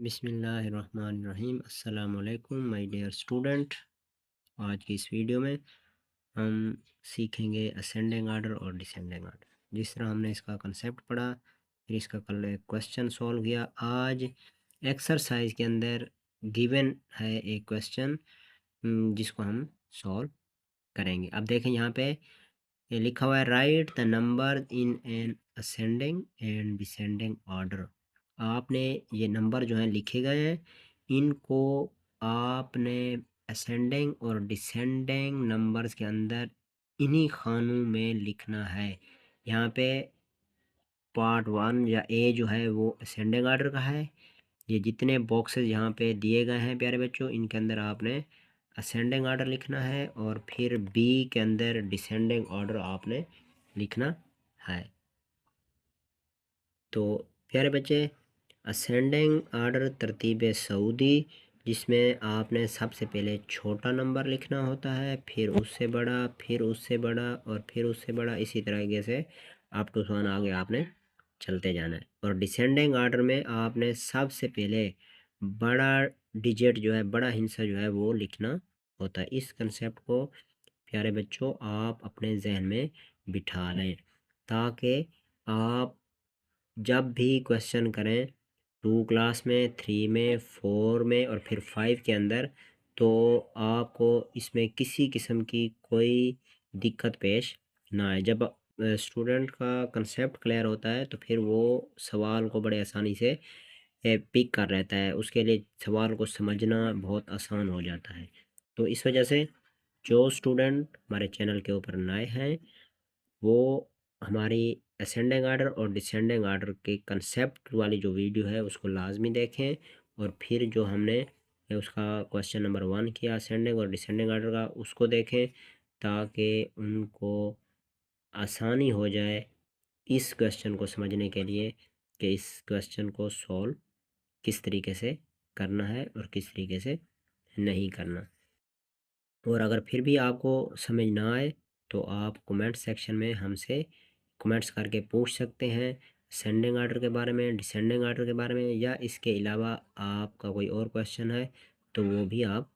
बिस्मिल्लाहिर्रहमानिर्रहीम। अस्सलाम वालेकुम माय डियर स्टूडेंट। आज की इस वीडियो में हम सीखेंगे असेंडिंग आर्डर और डिसेंडिंग आर्डर। जिस तरह हमने इसका कंसेप्ट पढ़ा, फिर इसका कल एक क्वेश्चन सॉल्व किया। आज एक्सरसाइज के अंदर गिवन है एक क्वेश्चन जिसको हम सॉल्व करेंगे। अब देखें, यहाँ पे ये लिखा हुआ है, right the number in an ascending and descending order. आपने ये नंबर जो हैं लिखे गए हैं, इनको आपने असेंडिंग और डिसेंडिंग नंबर्स के अंदर इन्हीं खानों में लिखना है। यहाँ पे पार्ट 1 या ए जो है वो असेंडिंग आर्डर का है। ये जितने बॉक्सेस यहाँ पे दिए गए हैं प्यारे बच्चों, इनके अंदर आपने असेंडिंग ऑर्डर लिखना है और फिर बी के अंदर डिसेंडिंग ऑर्डर आपने लिखना है। तो प्यारे बच्चे, असेंडिंग आर्डर तरतीब सऊदी, जिसमें आपने सबसे पहले छोटा नंबर लिखना होता है, फिर उससे बड़ा, फिर उससे बड़ा और फिर उससे बड़ा, इसी तरीके से अप टू वन आगे आपने चलते जाना है। और डिसेंडिंग आर्डर में आपने सबसे पहले बड़ा डिजिट जो है, बड़ा हिस्सा जो है वो लिखना होता है। इस कंसेप्ट को प्यारे बच्चों आप अपने जहन में बिठा लें, ताकि आप जब भी क्वेश्चन करें 2 क्लास में, 3 में, 4 में और फिर 5 के अंदर, तो आपको इसमें किसी किस्म की कोई दिक्कत पेश ना आए। जब स्टूडेंट का कंसेप्ट क्लियर होता है तो फिर वो सवाल को बड़े आसानी से पिक कर रहता है, उसके लिए सवाल को समझना बहुत आसान हो जाता है। तो इस वजह से जो स्टूडेंट हमारे चैनल के ऊपर नए हैं, वो हमारी असेंडिंग आर्डर और डिसेंडिंग आर्डर के कंसेप्ट वाली जो वीडियो है उसको लाजमी देखें, और फिर जो हमने उसका क्वेश्चन नंबर 1 किया असेंडिंग और डिसेंडिंग आर्डर का, उसको देखें, ताकि उनको आसानी हो जाए इस क्वेश्चन को समझने के लिए कि इस क्वेश्चन को सॉल्व किस तरीके से करना है और किस तरीके से नहीं करना। और अगर फिर भी आपको समझ ना आए तो आप कमेंट सेक्शन में हमसे कमेंट्स करके पूछ सकते हैं, सेंडिंग आर्डर के बारे में, डिसेंडिंग आर्डर के बारे में, या इसके अलावा आपका कोई और क्वेश्चन है तो वो भी आप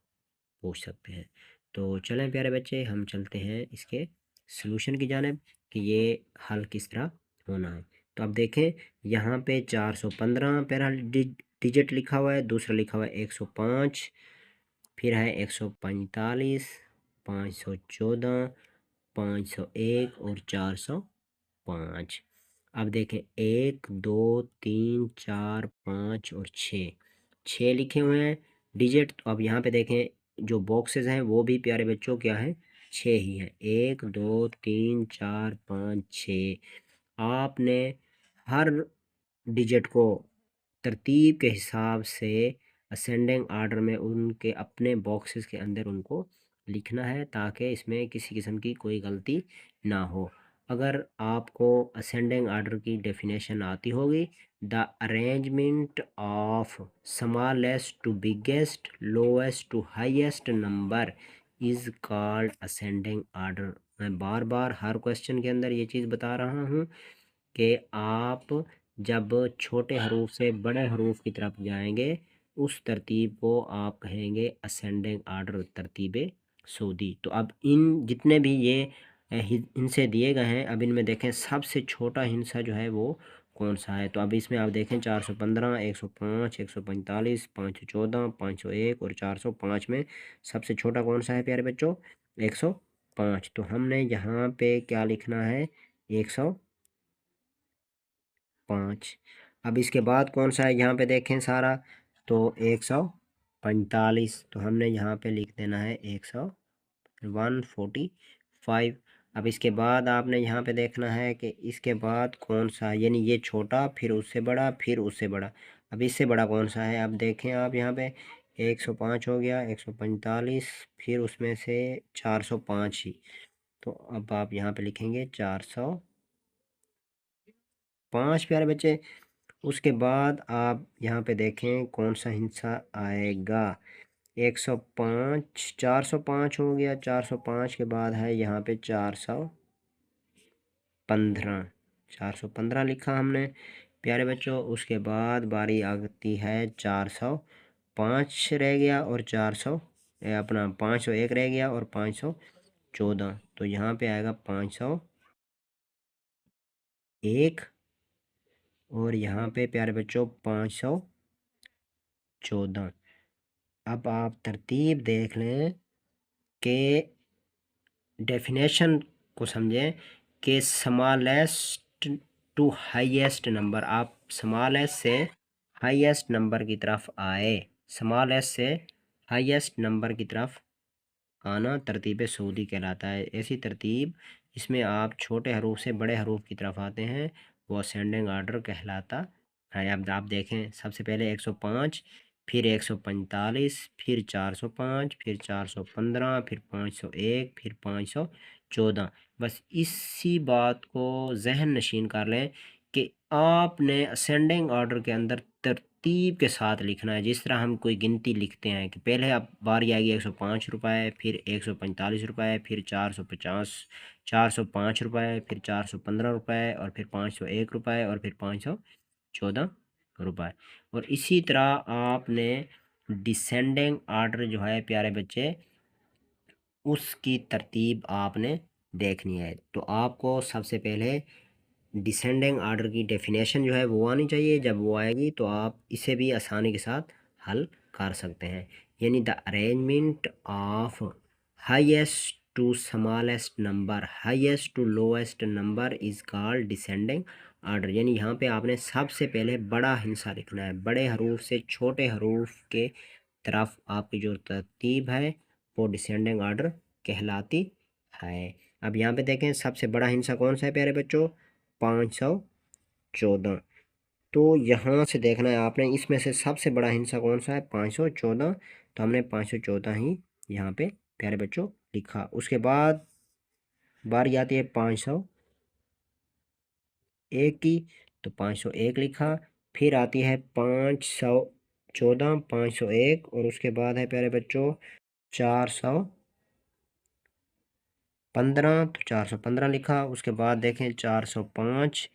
पूछ सकते हैं। तो चलें प्यारे बच्चे, हम चलते हैं इसके सलूशन की जानिब कि ये हल किस तरह होना है। तो अब देखें, यहाँ पे 415 पहला डिजिट लिखा हुआ है, दूसरा लिखा हुआ है 105, फिर है 145, 514, 501 और 405। अब देखें, 1 2 3 4 5 और 6 लिखे हुए हैं डिजिट। तो अब यहाँ पे देखें, जो बॉक्सेस हैं वो भी प्यारे बच्चों क्या है, 6 ही हैं। 1 2 3 4 5 6। आपने हर डिजिट को तरतीब के हिसाब से असेंडिंग आर्डर में उनके अपने बॉक्सेस के अंदर उनको लिखना है, ताकि इसमें किसी किस्म की कोई गलती ना हो। अगर आपको असेंडिंग आर्डर की डेफिनेशन आती होगी, the arrangement of smallest to biggest, lowest to highest number is called ascending order. मैं बार बार हर क्वेश्चन के अंदर ये चीज़ बता रहा हूँ कि आप जब छोटे हरूफ से बड़े हरूफ की तरफ जाएंगे, उस तरतीब को आप कहेंगे असेंडिंग आर्डर, तरतीब सऊदी। तो अब इन जितने भी ये इनसे दिए गए हैं, अब इनमें देखें सबसे छोटा हिस्सा जो है वो कौन सा है। तो अब इसमें आप देखें, 415, 105, 145, 514, 501 और 405 में सबसे छोटा कौन सा है प्यारे बच्चों, 105। तो हमने यहाँ पे क्या लिखना है, 105। अब इसके बाद कौन सा है, यहाँ पे देखें सारा, तो 145। तो हमने यहाँ पे लिख देना है 145। अब इसके बाद आपने यहाँ पे देखना है कि इसके बाद कौन सा है, यानी ये छोटा, फिर उससे बड़ा, फिर उससे बड़ा। अब इससे बड़ा कौन सा है, अब देखें आप यहाँ पे 105 हो गया, 145, फिर उसमें से 405 ही। तो अब आप यहाँ पे लिखेंगे 405 प्यारे बच्चे। उसके बाद आप यहाँ पे देखें कौन सा हिस्सा आएगा, 105, 405 हो गया। 405 के बाद है यहाँ पे 415, 415 लिखा हमने। प्यारे बच्चों। उसके बाद बारी आती है 405 रह गया और 400 अपना 501 रह गया और 514। तो यहाँ पे आएगा 501 और यहाँ पे प्यारे बच्चों 514। अब आप तरतीब देख लें कि डेफिनेशन को समझें कि स्मॉलेस्ट टू हाईएस्ट नंबर, आप स्मॉल एस से हाईएस्ट नंबर की तरफ आए, स्मॉल एस से हाईएस्ट नंबर की तरफ आना तरतीब सऊदी कहलाता है। ऐसी तरतीब जिसमें आप छोटे हरूफ से बड़े हरूफ की तरफ आते हैं वो असेंडिंग आर्डर कहलाता है। अब आप देखें, सबसे पहले 105, फिर 145, फिर 405, फिर 415, फिर 501, फिर 514। बस इसी बात को जहन नशीन कर लें कि आपने असेंडिंग ऑर्डर के अंदर तरतीब के साथ लिखना है। जिस तरह हम कोई गिनती लिखते हैं कि पहले अब बारी आएगी 105 रुपये, फिर 145 रुपये, फिर 450, 405 रुपये, फिर 415 रुपये, और फिर 501 रुपये, और फिर 514 रुपये। और इसी तरह आपने डिसेंडिंग आर्डर जो है प्यारे बच्चे, उसकी तरतीब आपने देखनी है। तो आपको सबसे पहले डिसेंडिंग आर्डर की डेफिनेशन जो है वो आनी चाहिए। जब वो आएगी तो आप इसे भी आसानी के साथ हल कर सकते हैं। यानी the arrangement of highest to smallest number, highest to lowest number is called descending order. यानी यहाँ पे आपने सबसे पहले बड़ा हिस्सा लिखना है, बड़े हरूफ से छोटे हरूफ के तरफ आपकी जो तरतीब है वो डिसेंडिंग आर्डर कहलाती है। अब यहाँ पे देखें, सबसे बड़ा हिस्सा कौन सा है प्यारे बच्चों? 514। तो यहाँ से देखना है आपने, इसमें से सबसे बड़ा हिस्सा कौन सा है? 514। तो हमने 514 ही यहाँ पे प्यारे बच्चों लिखा। उसके बाद बारी आती है 501 की, तो 501 लिखा। फिर आती है 514, 501, और उसके बाद है प्यारे बच्चों 415, तो 415 लिखा। उसके बाद देखें 405,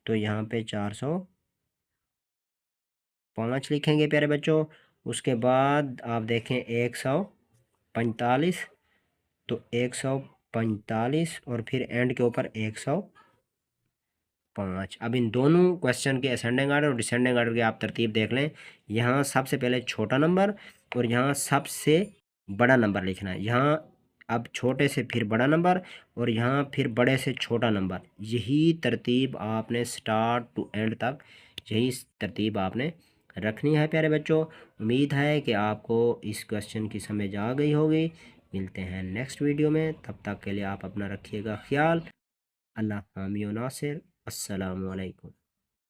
तो यहाँ पे 405 लिखेंगे प्यारे बच्चों। उसके बाद आप देखें 145, तो 145, और फिर एंड के ऊपर 105। अब इन दोनों क्वेश्चन के असेंडिंग आर्डर और डिसेंडिंग आर्डर की आप तरतीब देख लें। यहाँ सबसे पहले छोटा नंबर और यहाँ सबसे बड़ा नंबर लिखना है। यहाँ अब छोटे से फिर बड़ा नंबर और यहाँ फिर बड़े से छोटा नंबर। यही तरतीब आपने स्टार्ट टू एंड तक, यही तरतीब आपने रखनी है प्यारे बच्चों। उम्मीद है कि आपको इस क्वेश्चन की समझ आ गई होगी। मिलते हैं नेक्स्ट वीडियो में, तब तक के लिए आप अपना रखिएगा ख्याल। अल्लाह हामी व नासिर। अस्सलामु अलैकुम।